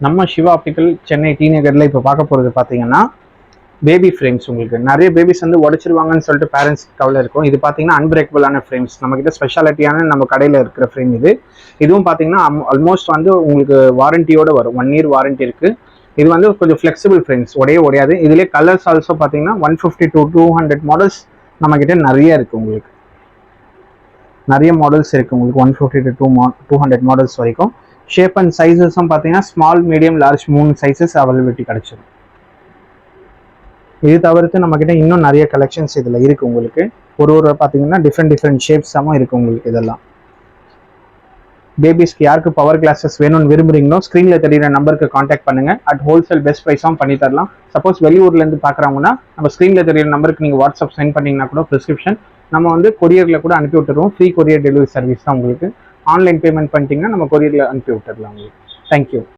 நம்ம Siva optical Chennai D நகரில் இப்போ பார்க்க போகிறது பார்த்தீங்கன்னா பேபி ஃப்ரேம்ஸ். உங்களுக்கு நிறைய பேபிஸ் வந்து உடச்சிருவாங்கன்னு சொல்லிட்டு பேரண்ட்ஸ் கவலை இருக்கும். இது பார்த்தீங்கன்னா அன்பிரேக்கபிளான ஃப்ரேம்ஸ், நம்மக்கிட்ட ஸ்பெஷாலிட்டியான நம்ம கடையில் இருக்கிற ஃப்ரேம் இது. இதுவும் பார்த்தீங்கன்னா ஆல்மோஸ்ட் வந்து உங்களுக்கு வாரண்டியோட வரும், 1 year வாரண்டி இருக்குது. இது வந்து கொஞ்சம் ஃப்ளெக்சிபிள் ஃப்ரேம்ஸ், உடையாது. இதுலேயே கலர்ஸ் ஆல்சோ பார்த்தீங்கன்னா 150 to 200 மாடல்ஸ் நம்மக்கிட்ட நிறைய இருக்குது. உங்களுக்கு நிறைய மாடல்ஸ் இருக்குது. உங்களுக்கு 150 to 200 மாடல்ஸ் வரைக்கும். ஷேப் அண்ட் சைஸஸும் பார்த்தீங்கன்னா small, medium, large 3 sizes availability கிடைச்சிடும். இது தவிர்த்து நம்மக்கிட்ட இன்னும் நிறைய கலெக்ஷன்ஸ் இதில் இருக்குது. உங்களுக்கு ஒரு பார்த்தீங்கன்னா டிஃப்ரெண்ட் ஷேப்ஸாகவும் இருக்குது. உங்களுக்கு இதெல்லாம் பேபிஸ்க்கு யாருக்கு பவர் கிளாஸஸ் வேணும்னு விரும்புறீங்களோ ஸ்க்ரீனில் தெரியுற நம்பருக்கு காண்டாக்ட் பண்ணுங்கள். அட் ஹோல்சேல் பெஸ்ட் ப்ரைஸாகவும் பண்ணி தரலாம். சப்போஸ் வெளியூர்லேருந்து பார்க்குறாங்கன்னா நம்ம ஸ்க்ரீனில் தெரியுற நம்பருக்கு நீங்கள் வாட்ஸ்அப் சென்ட் பண்ணிங்கன்னா கூட ப்ரிஸ்கிரிப்ஷன் நம்ம வந்து கொரியரில் கூட அனுப்பி விட்டுருவோம். ஃப்ரீ கொரியர் டெலிவரி சர்வீஸ் தான் உங்களுக்கு. ஆன்லைன் பேமெண்ட் பண்ணிட்டீங்கன்னா நம்ம கொரியரில் அனுப்பி விட்டுடலாம் உங்களுக்கு. தேங்க்யூ.